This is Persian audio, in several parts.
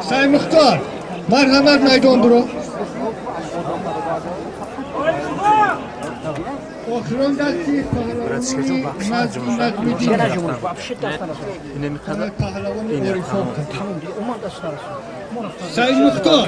Say Muhtar, merhamet meydan duru. Oxron dasti pahlavani nazmidin. Pahlavani orifon. Say Muhtar.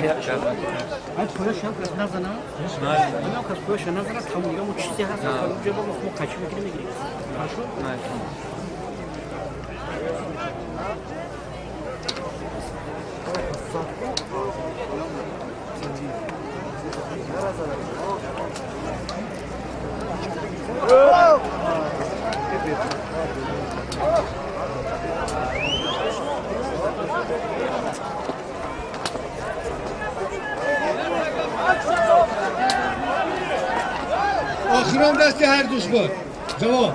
Oxron dasti her düşman. Cevap.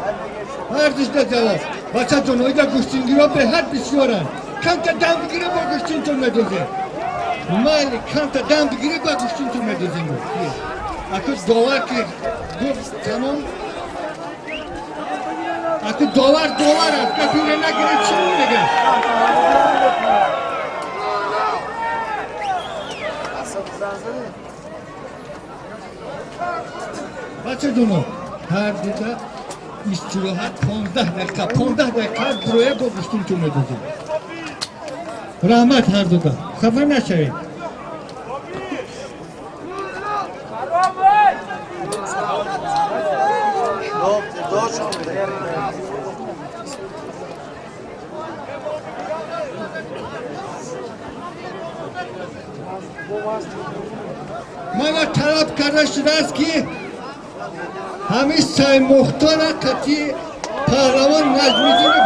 Her düşte cevap. Bacha John oyda Gustin giriyor be her düşüyoran. Kanta dam giriyor be Gustin John medoze. Mali kanta dam giriyor be Gustin John medoze. Akı dolar ki tamam. Akı dolar at. Kapirena girip şimdi gel. Bacha John her düşte istirahat 15 dakika buraya Gustin John medoze. Rahmet her düşte. Haber ne şey? Mana taraf kardeşler ki hami say muhtara kati pahravan Nazmidin'i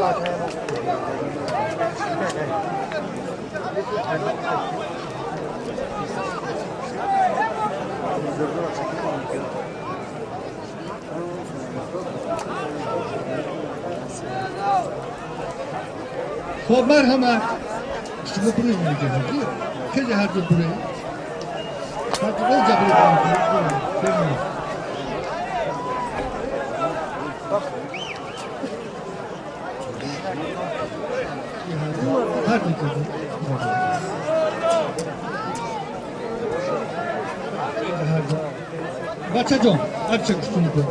parça خب مرحمت شما برای میگردی خیلی هر دو برای هر دو برای جبری برای هر دو بچه جان هر چه کشتونی کن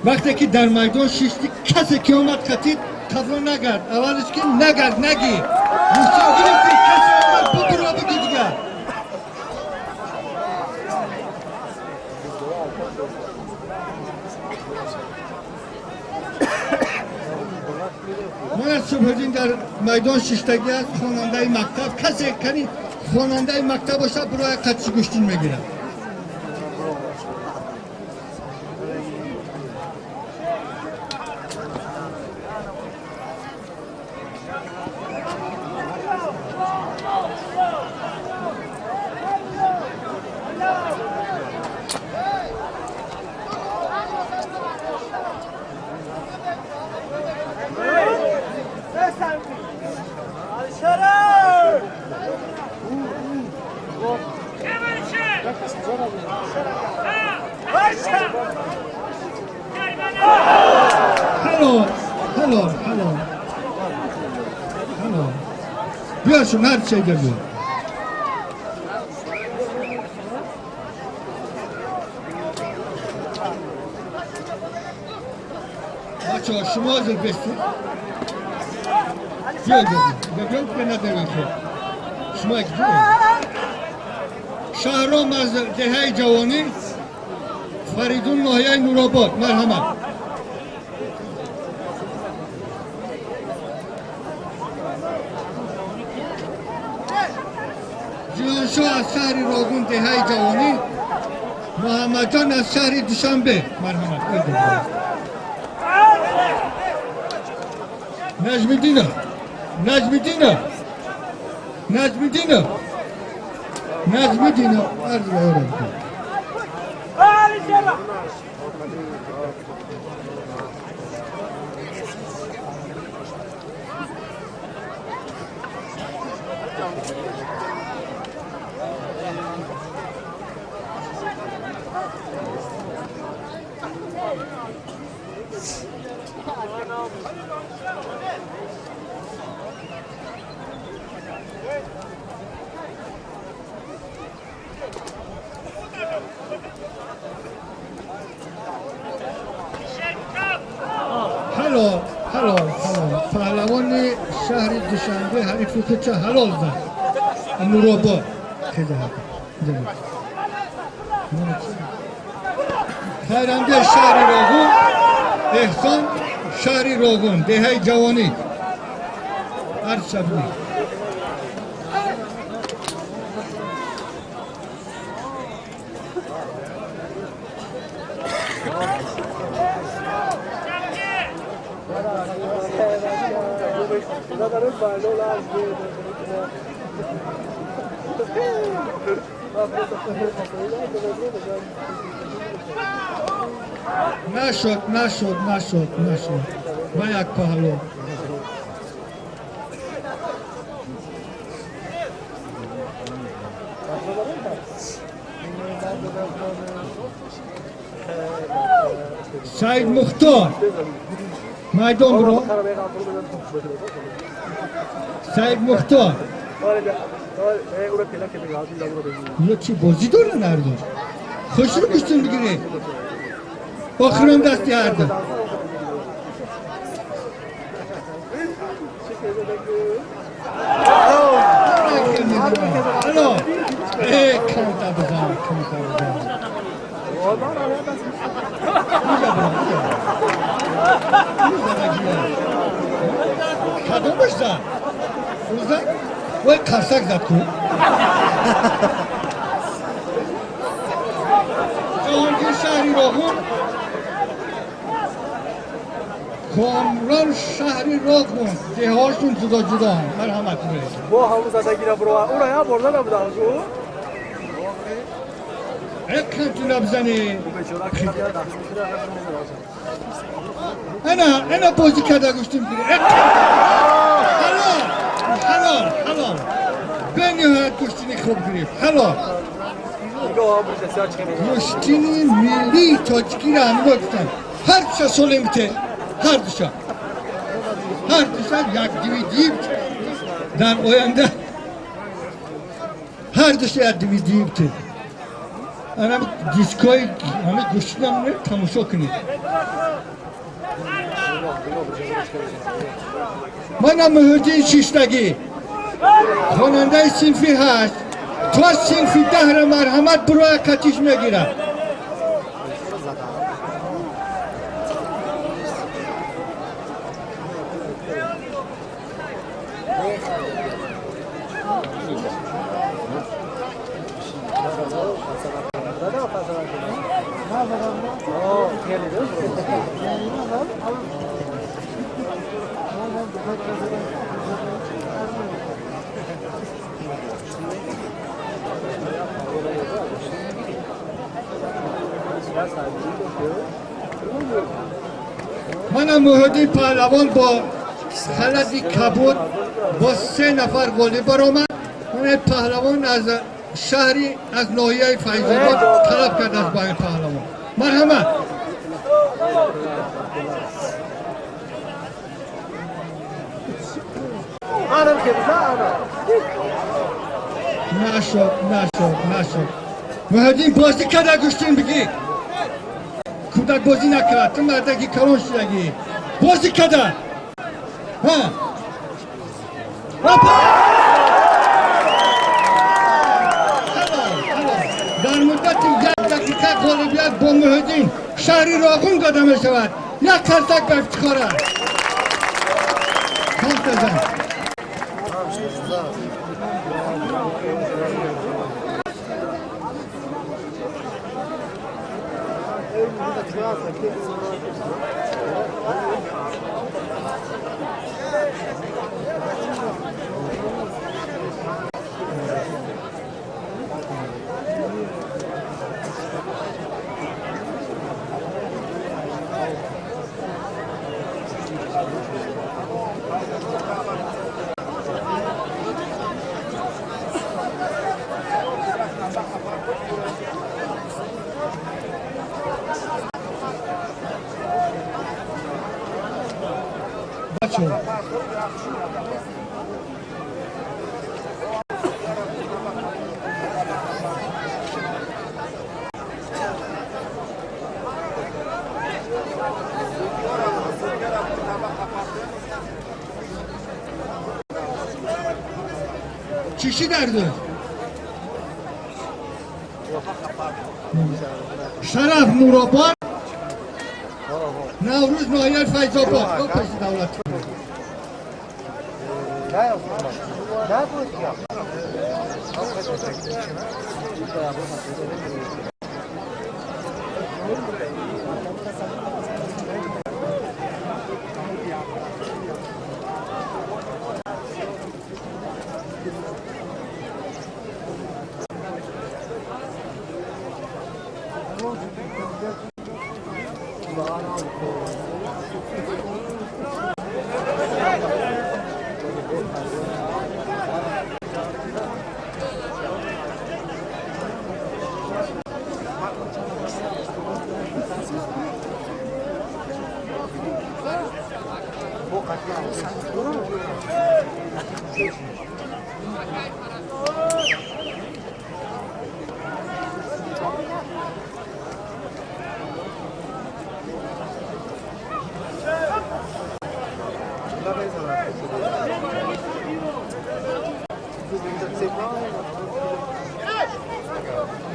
وقتی که در میدان شیشتی کسی که اومد کتید تفران نگرد اولش که نگرد نگی روشن گرفتی کسی اومد برو بگی دیگه من از صبحدین در میدان شیشتگی از خواننده مکتب کسی کنی خواننده مکتب باشه برای قدشی گوشتین میگیرم Hello. Biliyorsun her şey geliyor. Maço, şunu hazır besin. Diyor dedi. Bebeğim ki ne demek o? Şuna gidiyor. Şahram az dehay cevani Faridun Nohyay Nurabad. Merhamet. Şu az şehri Rogun dehay cevani Muhammedcan az şehri Duşanbe. Merhamet. Necmidina. Arzu öğrendim. هلو پهلوان شهر دوشنبه حریف رو چه حلال زد مرابا خیرنده شهر روغون احسان شهر روغون دهه جوانی عرض شبنی نشد و یک پهلو سعید مختار میدان برو سعید مختار یا چی بازی داره نردار خوش رو گوشتون بگیره آخران دستی هرده الو کمتا بزن کدومش زد؟ زد؟ وای کرسک زد کن جهانگیر شهری راغون کامران شهری راغون دهاشون جدا جدا هم مرحمت برید با همون زدگیره برو اون را برده نبوده آجو یک کنتون بزنی انا بازی کرده گوشتیم بگیره حلال به نهایت گوشتینی خوب گریفت حلال گوشتینی ملی تاجیکی را همه گفتن هر دوشا سولمته هر دوشا یک دیویدی در آینده هر دوشا یک دیویدی بته همه دیسکای همه گوشتین همه تماشا کنید منم مهدی شیشتگی خواننده صنفی هست تو از صنفی 10 را مرحمت برو کتیش میگیرم منم مهدی پهلوان با خلدی کبود با 3 نفر گلی برآمد. من پهلوان از شهری از ناحیه فیض‌آباد طلب کرد از باید پهلوان مرحمت نشد مهدی بازی کرده گوشتین بگی کودک بازی نکرد تو مردکی کلون شدگی بازی کرده در مدت 1 دقیقه غالبیت با مهدین شهری راغون داده می شود یک کرسک به افتخاره کام بزن چیشی درده شرف نورآباد نوروز ناحیه فیض‌آباد پس دولت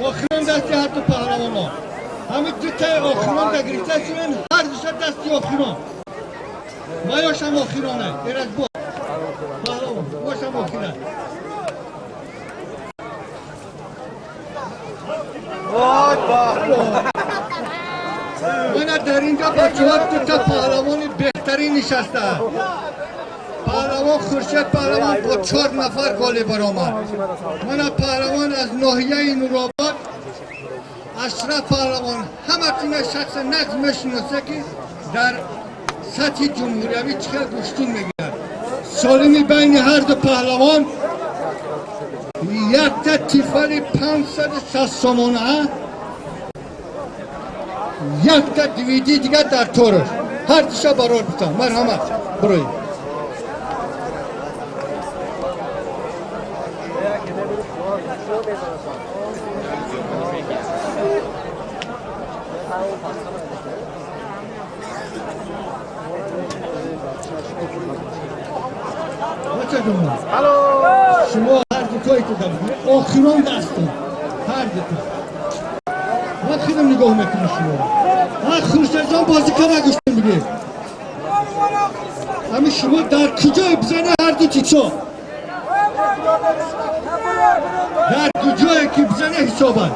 آخران دستی هر دو پهلوان ها همین دو تای آخران در گریسته شدن هر دوشت دستی آخران ما یاشم آخرانه ایرد با پهلوان باشم آخران من در اینجا بچه ها دو تا پهلوان بهترین نشسته پهلوان خورشید پهلوان با 4 نفر گالی برآمد من پهلوان از ناحیه نورآباد اشرف پهلوان همه تونه شخص نقد میشناسه که در سطح جمهوریوی چقدر گوشتین میگیرد سالمی بین هر دو پهلوان یک تا تیفر 560 سامانه یک تا دیویدی دیگه در طورش هر دیشا برار بتن مرحمت بروی شما هر دو تایی تو دارید آخران دستون هر دو تا من خیلی نگاه میکنم شما خورشید جان بازی کنه گوشتن بگیر همین شما در کجای بزنه هر دو تیچا در کجایی که بزنه حسابن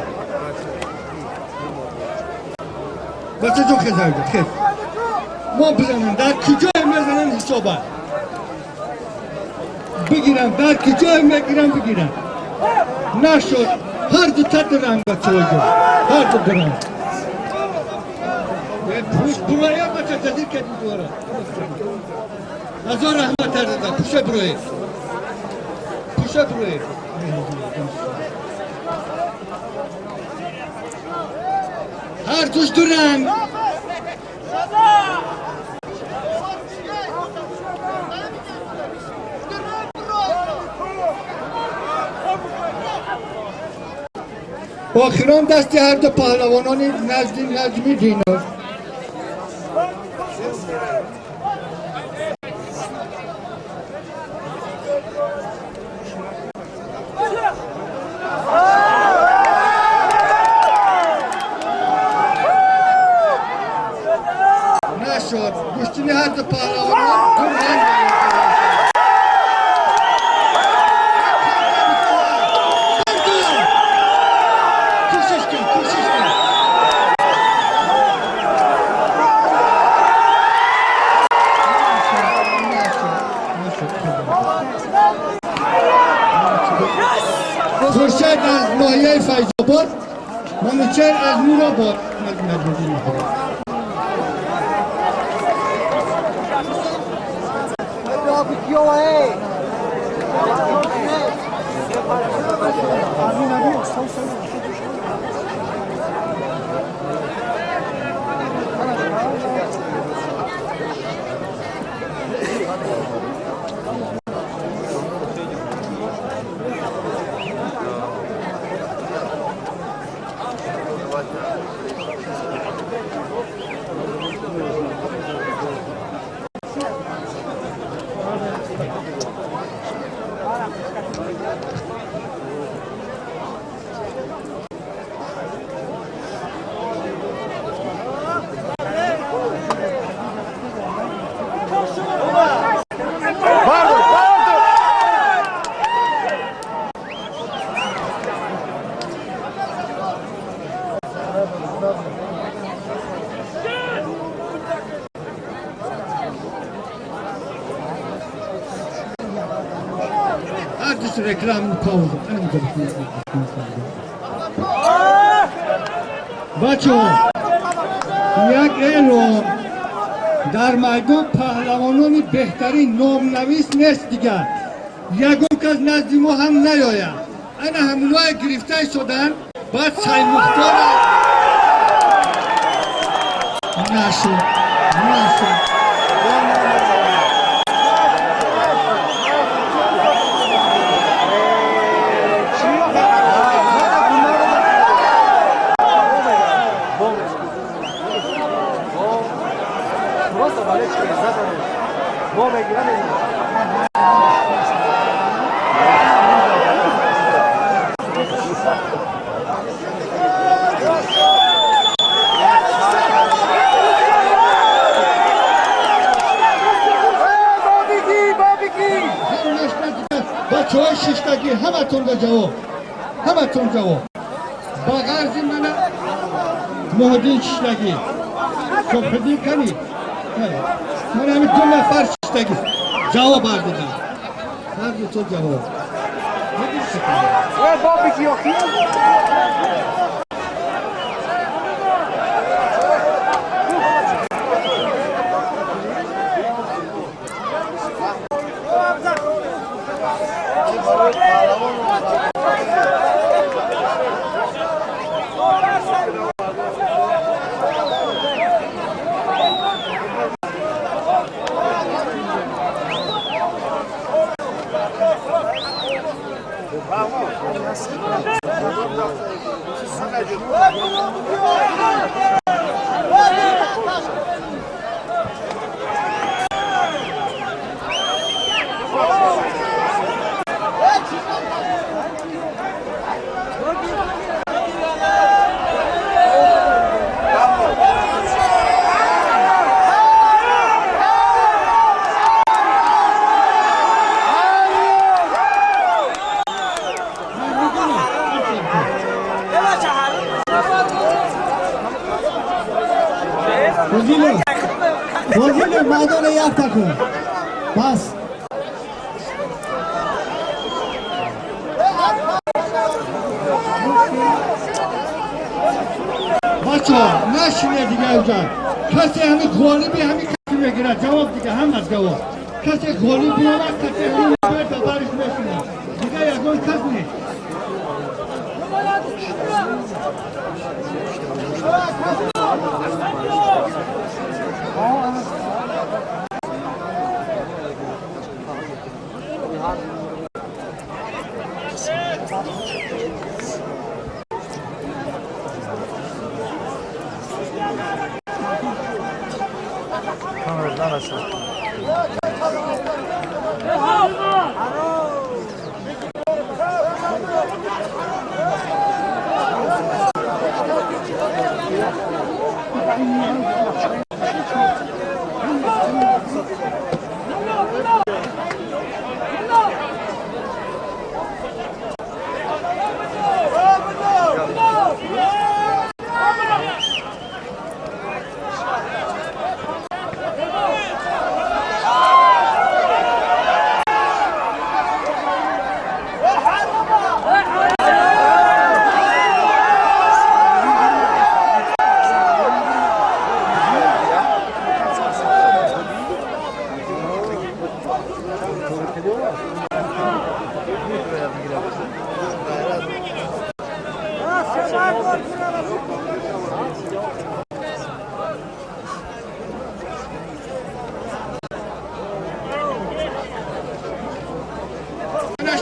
بچه جان خیلی زایده خیلی ما بزنن در کجای میزنن حسابن بگیرم در کجای میگیرم بگیرم نشد هر دو تا درنگ بچه های جان هر دو درنگ برای بچه تدیر کردی دواره از آن رحمت دادم پوشه برای پوشه برای هر دوش درنگ آخران دستی هر دو پهلوانان نجمی دینار نشد گوشتین هر دو پهلوانان خورشید از ناحیه فیض‌آباد منوچهر از نورآباد دوست رکلام پاوز بچه ها یک اعلام در میدان پهلوانان بهترین نامنویس نیست دیگر یکم که از نزد ما هم نیاید اینا همونای گرفته شدن باید سعی مختار نشد بچه های ششتگی همتون جواب با غرض من مهدین ششتگی صبحدی کنی من همین 2 نفر ششتگی جواب بردیدم هر دو تو جواب وزیر مادر یافته کن بس بچه ها نشینه دیگه اینجا کسی همین غالبی همین کسی بگیره جواب دیگه هم از جواب کسی غالبی هم از کسی همین باید دوبارش نشینه دیگه یکون کس نیست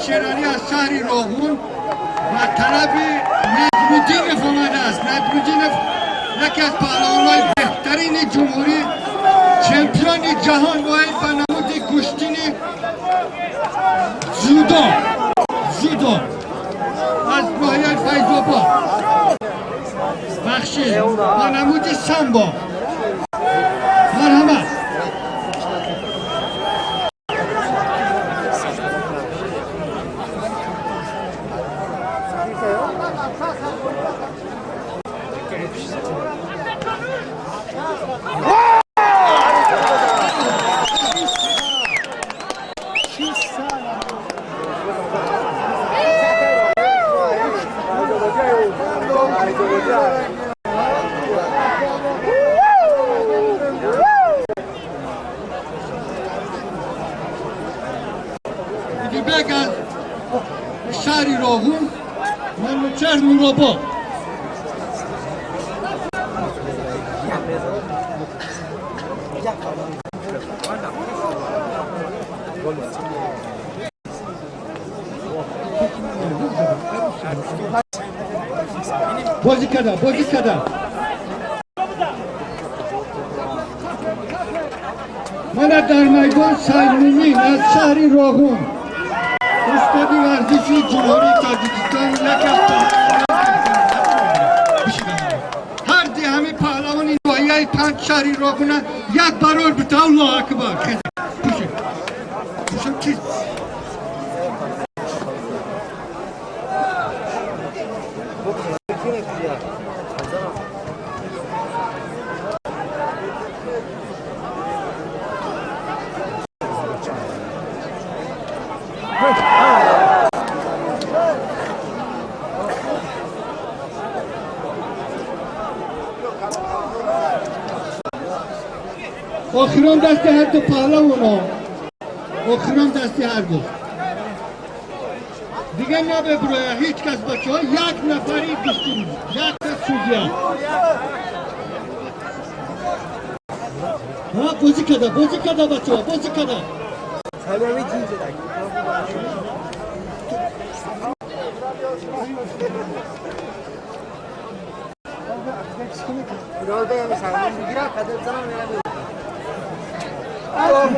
شیرانی از شهر روغون و طرف ن.ته.مورمالک آمده است. ن.ته.مورمالک یکی از پهلوان‌های بهترین جمهوری چمپیون جهان و به نمود گوشتین زودو از ناحیه فیض‌آباد بخشی به نمود سامبو مرحمت دیگه از شهر روغون منوچهر نوراباد بازی کردم من در میدان سیمومی از شهر روغون استاد ورزشی جمهوری تاجیکستان یک هر دی همه پهلوان این ناحیه پنج شهر روغون یک برابر بتا الله اکبر آخران دستی هر دو پهلوانا آخران دستی هر دو دیگه نببروه هیچ کس بچه ها یک نفری گشتیم یک کس سوزیا ها بازی کده بچه ها بازی کده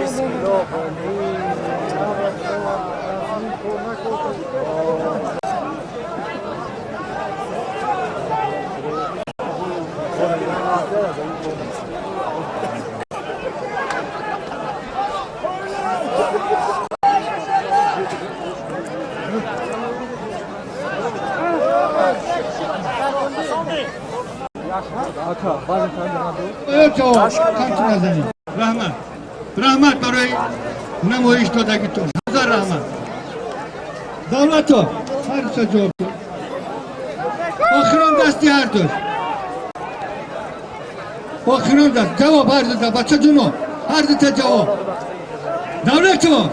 بسم الله رحمت برای نمایش دادگی تو هزار رحمت دولت ها هر چه جواب آخران دستی هر دوش آخران دست جواب هر دوش بچه جونو هر دوش جواب دولت ها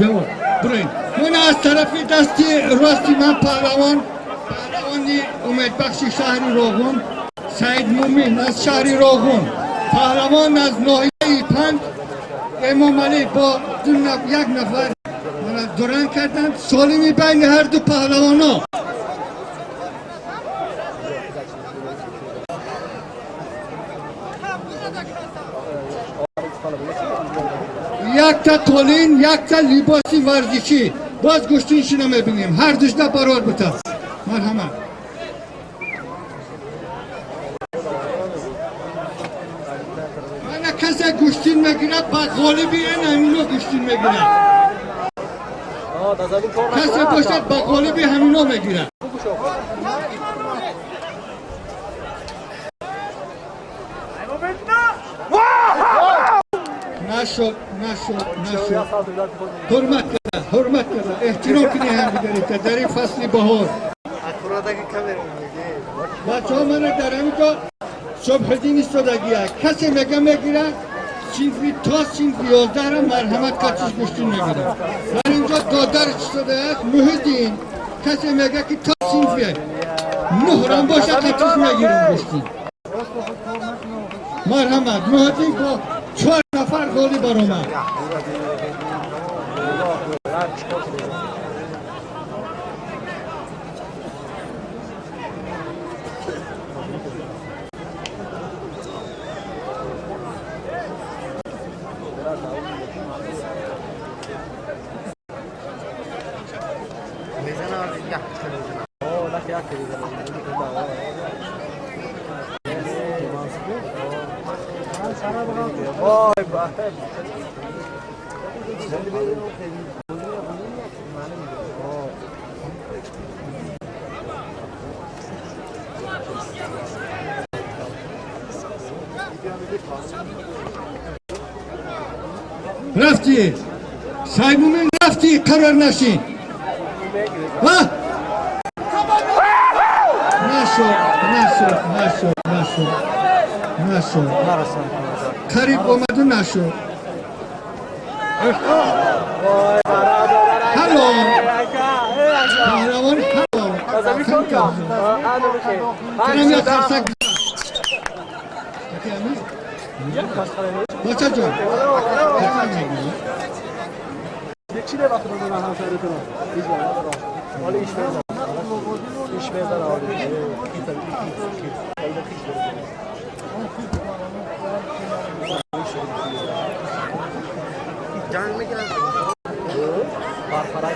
جواب برین من از طرفی دستی راستی من پهلوانی امیدبخش شهر روغون سید مومین از شهر روغون پهلوان از ناحیه پنج ن.ТЕМУРМАЛИک با یک نفر دوران کردند سالمی بین هر دو پهلوانا یک تا قولین یک تا لباسی ورزشی باز گوشتینشی نمیبینیم هر دوش دا برار بتا مرحمت کسی گوشتین میگیره با غالبی این همینو گوشتین میگیره کسی باشد با غالبی همینو میگیره نشد حرمت کرده احترام کنی هم بگرید در این فصل بهار بچه ها من در همینجا صبح دین استادگیه کسی میگیره سینفی تا سینفی 11 را مرحمت کچیش گوشتین میگیره در اینجا دادر استاده است محیدین کسی میگه که تا سینفی محرم باشه کچیش میگیریم گوشتین مرحمت محیدین با 4 نفر غالی برامد رفتی سایمون رفتی قرار نشین ها نشو قریب اومدو نشو هلو پهلوان هلو کنم یا ترسک بچه جان چی ده وقت بزنن همسرتون حالا ایش بزن ایش بزن جان میگیرن پرپرای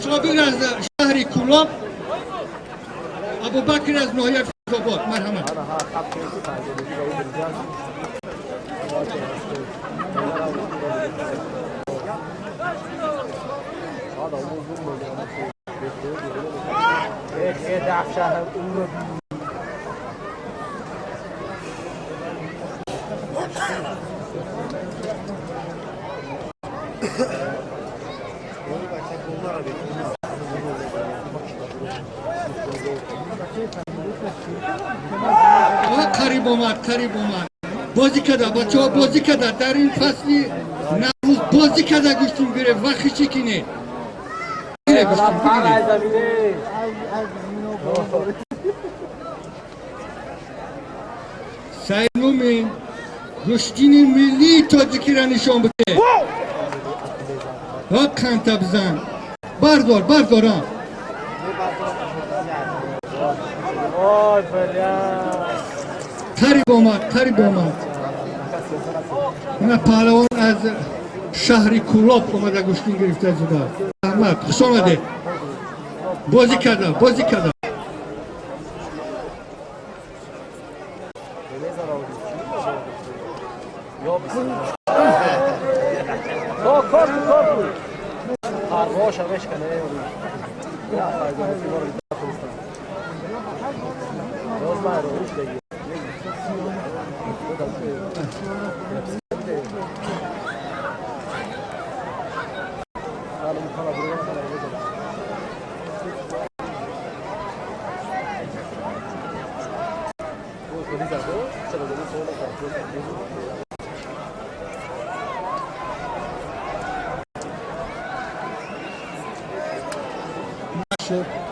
صابر از شهری کولاب ابو بکر از ناحیه فیض‌آباد مرحمت قریب آمد بازی کرده بچه ها بازی کرده در این فصلی نوروز بازی کرده گوشتیم گره وقتی چکنه سیمومین گوشتین ملی تاجیکی را نشان بده ها کنتا بزن بردار ها قریب آمد من پهلوان از شهری کولاب اومده گوشتین گرفته زده احمد خوش آمده بازی کرده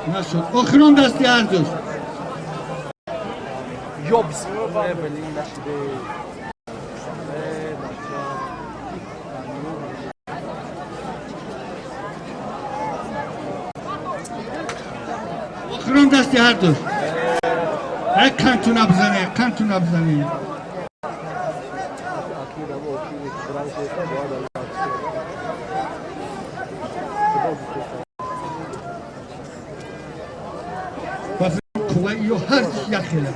نشد آخران دستی ارزش یا بسم الله بلی نشده آخران دستی هر دوست کانتونا بزنه و کوه ایو هر یخیله